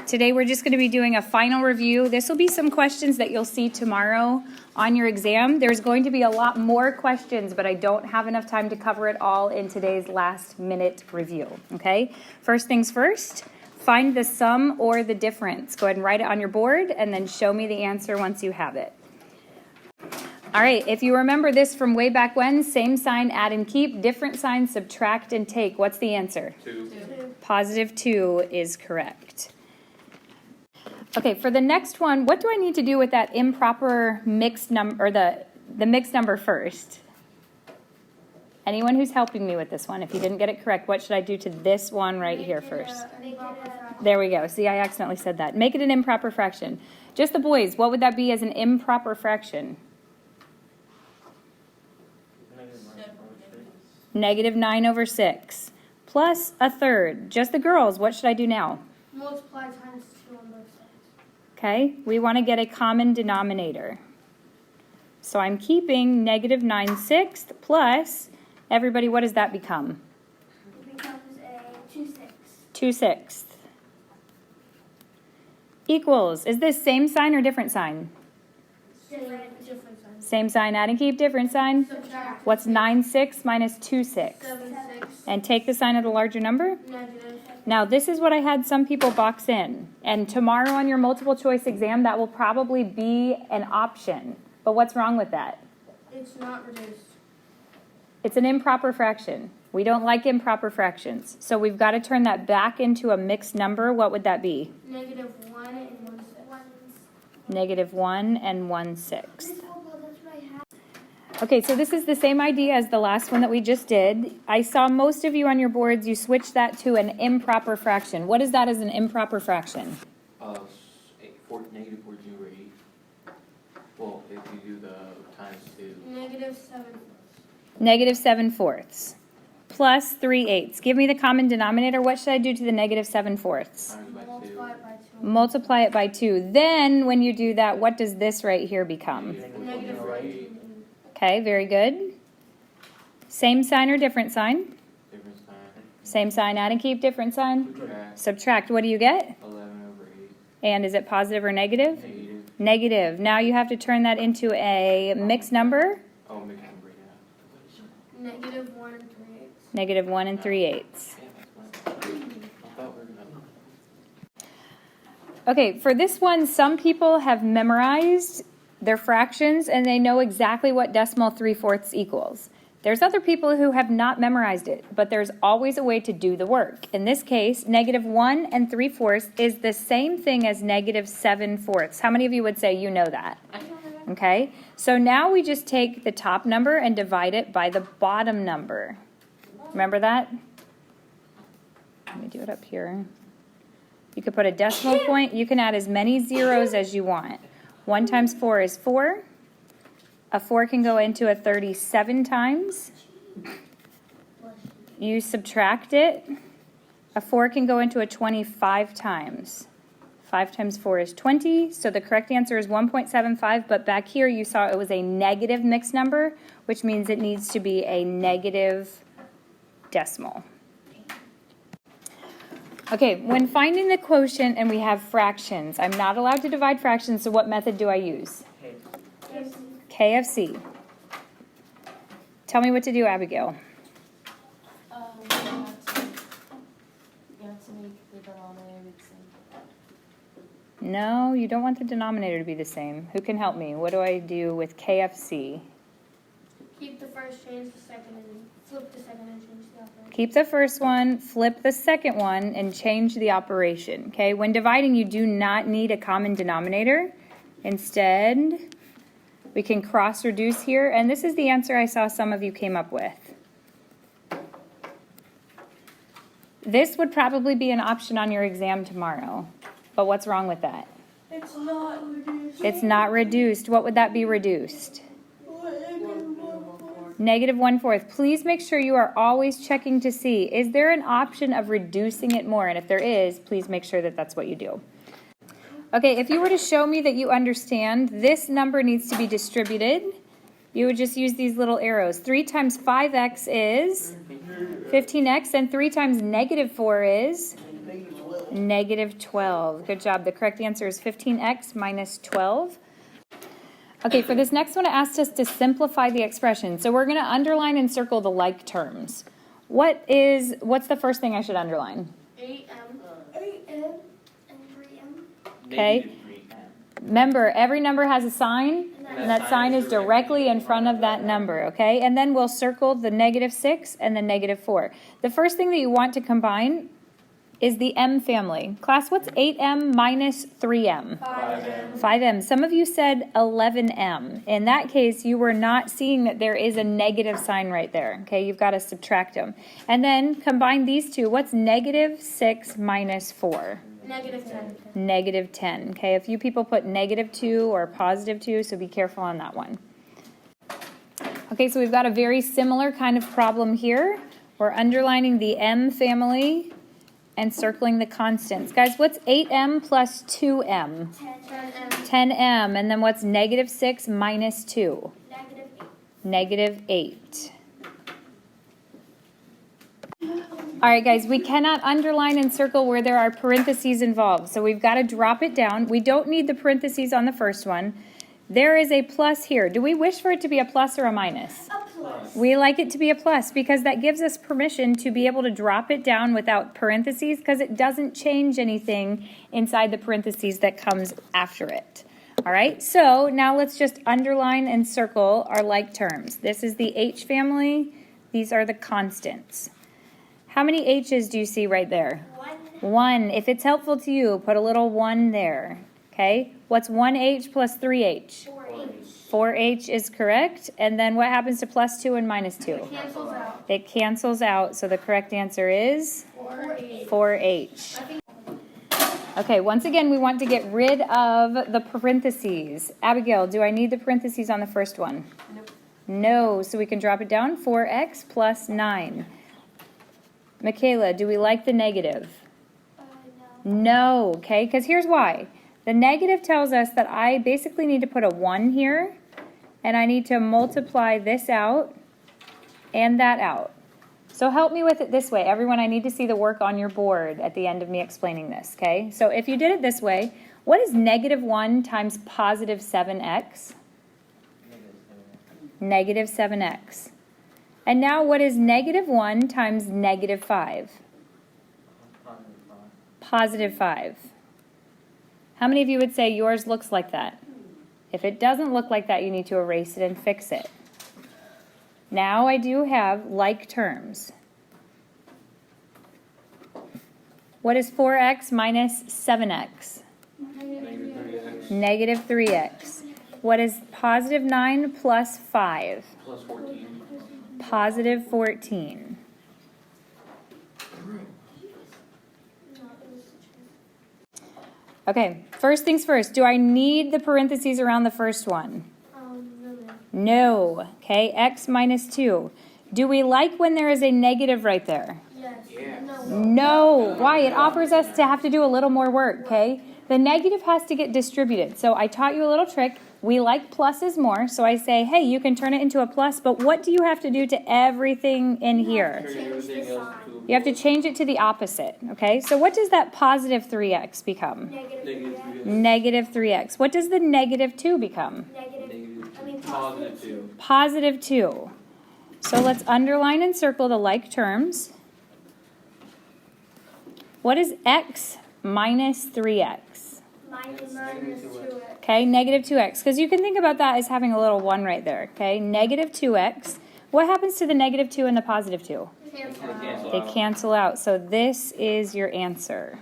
Today we're just going to be doing a final review. This will be some questions that you'll see tomorrow on your exam. There's going to be a lot more questions, but I don't have enough time to cover it all in today's last minute review, okay? First things first, find the sum or the difference. Go ahead and write it on your board and then show me the answer once you have it. All right, if you remember this from way back when, same sign, add and keep, different sign, subtract and take. What's the answer? 2. Positive 2 is correct. Okay, for the next one, what do I need to do with that improper mixed number, or the mixed number first? Anyone who's helping me with this one, if you didn't get it correct, what should I do to this one right here first? There we go. See, I accidentally said that. Make it an improper fraction. Just the boys, what would that be as an improper fraction? Negative 9 over 6. Plus a third. Just the girls, what should I do now? Multiply times 2 on both sides. Okay, we want to get a common denominator. So I'm keeping negative 9/6 plus, everybody, what does that become? It becomes a 2/6. 2/6. Equals, is this same sign or different sign? Different sign. Same sign, add and keep, different sign. Subtract. What's 9/6 minus 2/6? 7/6. And take the sign of the larger number? Negative. Now, this is what I had some people box in. And tomorrow on your multiple choice exam, that will probably be an option. But what's wrong with that? It's not reduced. It's an improper fraction. We don't like improper fractions. So we've got to turn that back into a mixed number. What would that be? Negative 1 and 1/6. Negative 1 and 1/6. Okay, so this is the same idea as the last one that we just did. I saw most of you on your boards, you switched that to an improper fraction. What is that as an improper fraction? Negative 14 over 8. Well, if you do the times 2. Negative 7. Negative 7/4 plus 3/8. Give me the common denominator. What should I do to the negative 7/4? Times by 2. Multiply it by 2. Multiply it by 2. Then, when you do that, what does this right here become? Negative 14. Okay, very good. Same sign or different sign? Different sign. Same sign, add and keep, different sign? Subtract. Subtract, what do you get? 11 over 8. And is it positive or negative? Negative. Negative. Now you have to turn that into a mixed number. Oh, mixed number, yeah. Negative 1 and 3/8. Negative 1 and 3/8. Yeah, that's fine. I thought we were gonna... Okay, for this one, some people have memorized their fractions and they know exactly what decimal 3/4 equals. There's other people who have not memorized it, but there's always a way to do the work. In this case, negative 1 and 3/4 is the same thing as negative 7/4. How many of you would say you know that? Okay, so now we just take the top number and divide it by the bottom number. Remember that? Let me do it up here. You could put a decimal point. You can add as many zeros as you want. 1 times 4 is 4. A 4 can go into a 37 times. You subtract it. A 4 can go into a 25 times. 5 times 4 is 20, so the correct answer is 1.75, but back here you saw it was a negative mixed number, which means it needs to be a negative decimal. Okay, when finding the quotient and we have fractions, I'm not allowed to divide fractions, so what method do I use? KFC. Tell me what to do, Abigail. You have to make the denominator the same. No, you don't want the denominator to be the same. Who can help me? What do I do with KFC? Keep the first, change the second, and flip the second and change the operation. Keep the first one, flip the second one, and change the operation. Okay, when dividing, you do not need a common denominator. Instead, we can cross-reduce here, and this is the answer I saw some of you came up with. This would probably be an option on your exam tomorrow, but what's wrong with that? It's not reduced. It's not reduced. What would that be reduced? Negative 1/4. Please make sure you are always checking to see, is there an option of reducing it more? And if there is, please make sure that that's what you do. Okay, if you were to show me that you understand, this number needs to be distributed. You would just use these little arrows. 3 times 5x is 15x, and 3 times negative 4 is Negative 12. Good job. The correct answer is 15x minus 12. Okay, for this next one, it asked us to simplify the expression. So we're going to underline and circle the like terms. What's the first thing I should underline? 8M. 8M and 3M. Okay. Negative 3m. Remember, every number has a sign, and that sign is directly in front of that number, okay? And then we'll circle the negative 6 and the negative 4. The first thing that you want to combine is the M family. Class, what's 8M minus 3M? 5M. 5M. Some of you said 11M. In that case, you were not seeing that there is a negative sign right there, okay? You've got to subtract them. And then combine these two. What's negative 6 minus 4? Negative 10. Negative 10. Okay, a few people put negative 2 or positive 2, so be careful on that one. Okay, so we've got a very similar kind of problem here. We're underlining the M family and circling the constants. Guys, what's 8M plus 2M? 10M. 10M. And then what's negative 6 minus 2? Negative 8. Negative 8. All right, guys, we cannot underline and circle where there are parentheses involved. So we've got to drop it down. We don't need the parentheses on the first one. There is a plus here. Do we wish for it to be a plus or a minus? A plus. We like it to be a plus because that gives us permission to be able to drop it down without parentheses because it doesn't change anything inside the parentheses that comes after it. All right, so now let's just underline and circle our like terms. This is the H family. These are the constants. How many H's do you see right there? 1. 1. If it's helpful to you, put a little 1 there. Okay, what's 1H plus 3H? 4H. 4H is correct. And then what happens to plus 2 and minus 2? It cancels out. It cancels out, so the correct answer is 4H. 4H. Okay, once again, we want to get rid of the parentheses. Abigail, do I need the parentheses on the first one? Nope. No, so we can drop it down. 4x plus 9. Michaela, do we like the negative? No. No, okay, because here's why. The negative tells us that I basically need to put a 1 here, and I need to multiply this out and that out. So help me with it this way. Everyone, I need to see the work on your board at the end of me explaining this, okay? So if you did it this way, what is negative 1 times positive 7x? Negative 7x. And now what is negative 1 times negative 5? Positive 5. How many of you would say yours looks like that? If it doesn't look like that, you need to erase it and fix it. Now I do have like terms. What is 4x minus 7x? Negative 3x. What is positive 9 plus 5? Plus 14. Positive 14. Okay, first things first. Do I need the parentheses around the first one? No. No. Okay, x minus 2. Do we like when there is a negative right there? Yes. Yes. No. No. Why? It offers us to have to do a little more work, okay? The negative has to get distributed. So I taught you a little trick. We like pluses more, so I say, hey, you can turn it into a plus, but what do you have to do to everything in here? Turn everything else to You have to change it to the opposite, okay? So what does that positive 3x become? Negative 3x. Negative 3x. What does the negative 2 become? positive 2. Positive 2. So let's underline and circle the like terms. What is x minus 3x? Minus 2x. Okay, negative 2x. Because you can think about that as having a little 1 right there, okay? Negative 2x. What happens to the negative 2 and the positive 2? They cancel out. So this is your answer.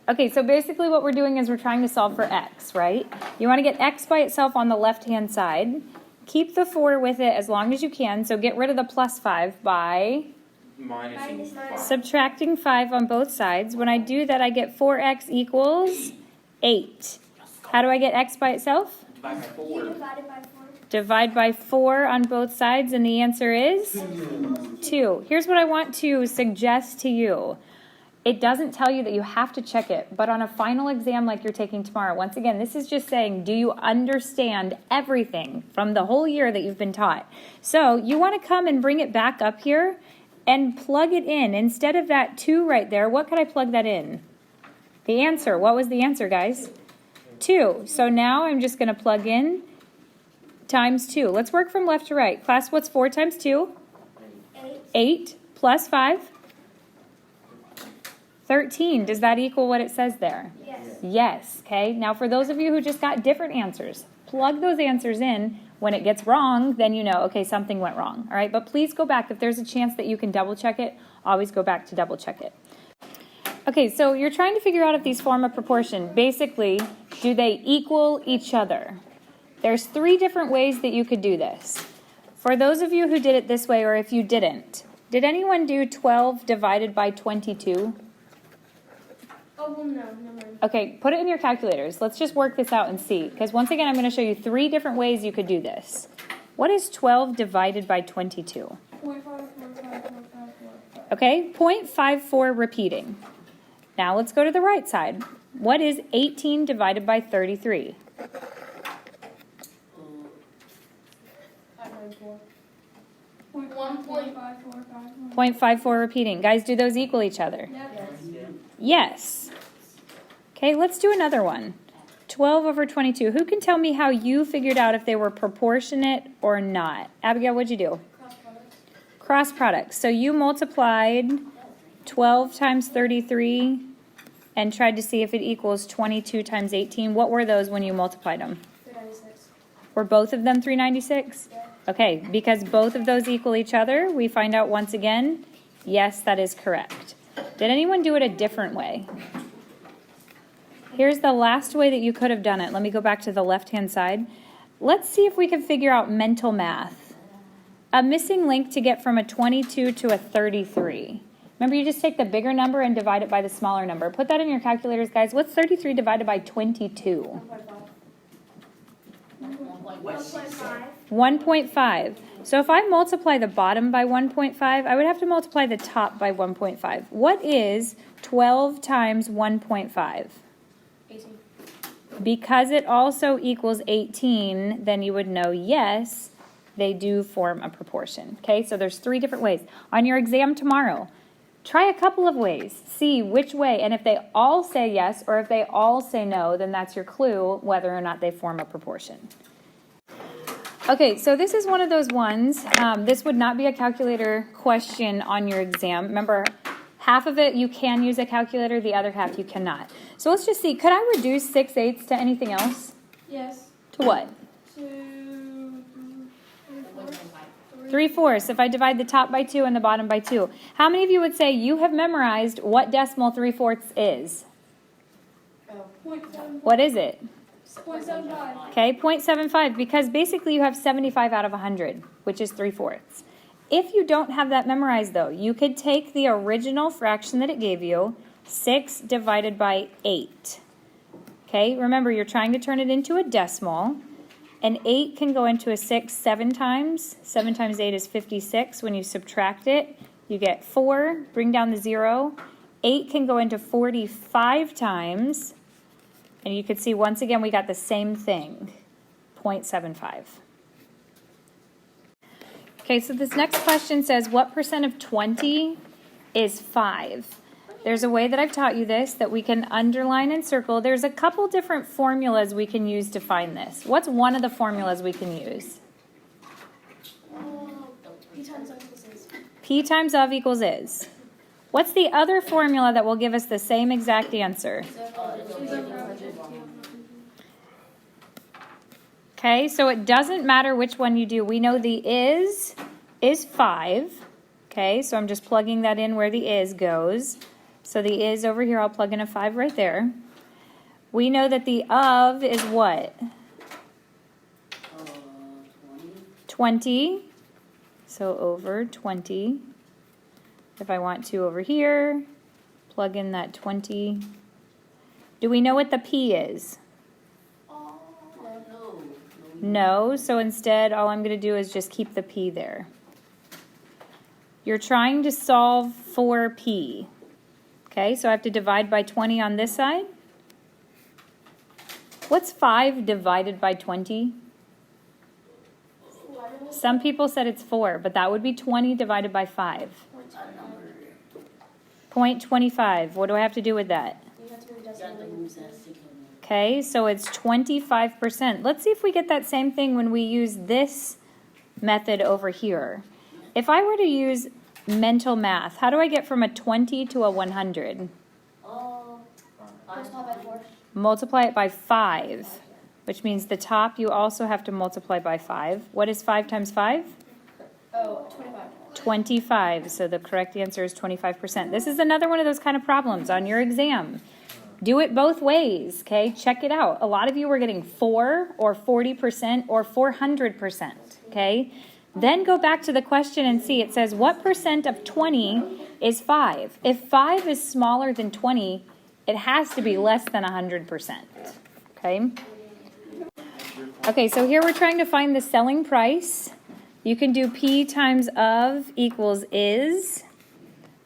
Okay, so basically what we're doing is we're trying to solve for x, right? You want to get x by itself on the left-hand side. Keep the 4 with it as long as you can. So get rid of the plus 5 by Minus 5. subtracting 5 on both sides. When I do that, I get 4x equals 8. How do I get x by itself? Divide by 4. Divided by 4. Divide by 4 on both sides, and the answer is 2. Here's what I want to suggest to you. It doesn't tell you that you have to check it, but on a final exam like you're taking tomorrow, once again, this is just saying, do you understand everything from the whole year that you've been taught? So you want to come and bring it back up here and plug it in. Instead of that 2 right there, what could I plug that in? The answer. What was the answer, guys? 2. So now I'm just going to plug in times 2. Let's work from left to right. Class, what's 4 times 2? 8 plus 5? 13. Does that equal what it says there? Yes. Yes. Okay. Now for those of you who just got different answers, plug those answers in. When it gets wrong, then you know, okay, something went wrong. All right. But please go back. If there's a chance that you can double check it, always go back to double check it. Okay. So you're trying to figure out if these form a proportion. Basically, do they equal each other? There's 3 different ways that you could do this. For those of you who did it this way, or if you didn't, did anyone do 12 divided by 22? Oh, well, no, never mind. Okay, put it in your calculators. Let's just work this out and see. Because once again, I'm going to show you 3 different ways you could do this. What is 12 divided by 22? 0.5. Okay, 0.54 repeating. Now let's go to the right side. What is 18 divided by 33? 0.54 repeating. Guys, do those equal each other? Yes. Okay, let's do another one. 12 over 22. Who can tell me how you figured out if they were proportionate or not? Abigail, what'd you do? Cross products. So you multiplied 12 times 33 and tried to see if it equals 22 times 18. What were those when you multiplied them? 396. Were both of them 396? Yeah. Okay, because both of those equal each other, we find out once again, yes, that is correct. Did anyone do it a different way? Here's the last way that you could have done it. Let me go back to the left-hand side. Let's see if we can figure out mental math. A missing link to get from a 22 to a 33. Remember, you just take the bigger number and divide it by the smaller number. Put that in your calculators, guys. What's 33 divided by 22? 1.5. 1.5. So if I multiply the bottom by 1.5, I would have to multiply the top by 1.5. What is 12 times 1.5? 18. Because it also equals 18, then you would know, yes, they do form a proportion. Okay, so there's 3 different ways. On your exam tomorrow, try a couple of ways. See which way, and if they all say yes or if they all say no, then that's your clue whether or not they form a proportion. Okay, so this is one of those ones. This would not be a calculator question on your exam. Remember, half of it you can use a calculator, the other half you cannot. So let's just see, could I reduce 6/8 to anything else? Yes. To what? To 3/4. If I divide the top by 2 and the bottom by 2. How many of you would say you have memorized what decimal 3/4 is? Oh. 0.75. What is it? 0.75. Okay, 0.75, because basically you have 75 out of 100, which is 3/4. If you don't have that memorized, though, you could take the original fraction that it gave you, 6 divided by 8. Okay, remember, you're trying to turn it into a decimal. An 8 can go into a 6 7 times. 7 times 8 is 56. When you subtract it, you get 4. Bring down the 0. 8 can go into 45 times. And you could see, once again, we got the same thing, 0.75. Okay, so this next question says, what percent of 20 is 5? There's a way that I've taught you this that we can underline and circle. There's a couple different formulas we can use to find this. What's one of the formulas we can use? P times of is. P times of equals is. What's the other formula that will give us the same exact answer? Okay, so it doesn't matter which one you do. We know the is 5. Okay, so I'm just plugging that in where the is goes. So the is over here, I'll plug in a 5 right there. We know that the of is what? 20. So over 20. If I want to over here, plug in that 20. Do we know what the P is? No, so instead all I'm going to do is just keep the P there. You're trying to solve for P. Okay, so I have to divide by 20 on this side. What's 5 divided by 20? Some people said it's 4, but that would be 20 divided by 5. 0.25. What do I have to do with that? You have to move decimal. Okay, so it's 25%. Let's see if we get that same thing when we use this method over here. If I were to use mental math, how do I get from a 20 to a 100? Multiply by 4. Multiply it by 5, which means the top you also have to multiply by 5. What is 5 times 5? Oh, 25. 25, so the correct answer is 25%. This is another one of those kind of problems on your exam. Do it both ways, okay? Check it out. A lot of you were getting 4 or 40% or 400%, okay? Then go back to the question and see. It says, what percent of 20 is 5? If 5 is smaller than 20, it has to be less than 100%, okay? Okay, so here we're trying to find the selling price. You can do P times of equals is.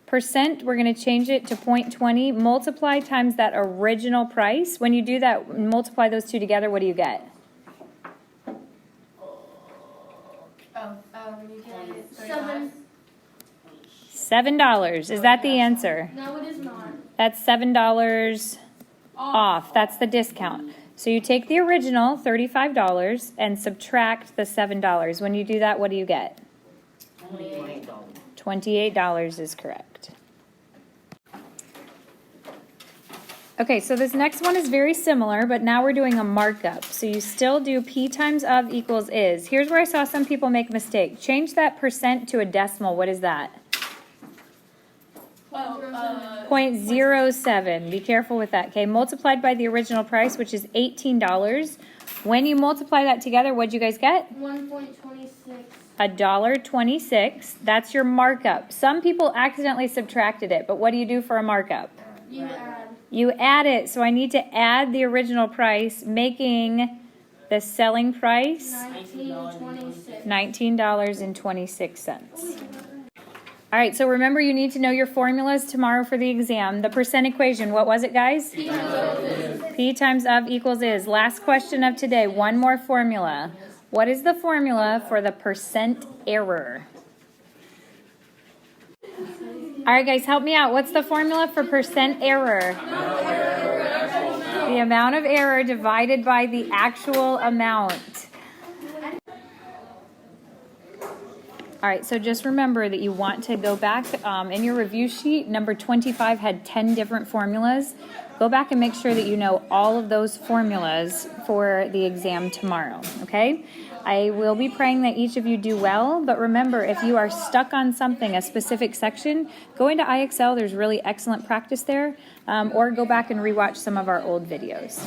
Percent, we're going to change it to 0.20. Multiply times that original price. When you do that, multiply those two together, what do you get? You get 35. $7. Is that the answer? No, it is not. That's $7 off. That's the discount. So you take the original, $35, and subtract the $7. When you do that, what do you get? $28 is correct. Okay, so this next one is very similar, but now we're doing a markup. So you still do P times of equals is. Here's where I saw some people make a mistake. Change that percent to a decimal. What is that? 0.07. Be careful with that, okay? Multiplied by the original price, which is $18. When you multiply that together, what'd you guys get? 1.26. $1.26. That's your markup. Some people accidentally subtracted it, but what do you do for a markup? You add. You add it, so I need to add the original price, making the selling price $19.26. $19.26. All right, so remember you need to know your formulas tomorrow for the exam. The percent equation, what was it, guys? P times of equals is. Last question of today, one more formula. What is the formula for the percent error? All right, guys, help me out. What's the formula for percent error? The amount of error divided by the actual amount. All right, so just remember that you want to go back in your review sheet. Number 25 had 10 different formulas. Go back and make sure that you know all of those formulas for the exam tomorrow, okay? I will be praying that each of you do well, but remember, if you are stuck on something, a specific section, go into IXL. There's really excellent practice there, or go back and rewatch some of our old videos.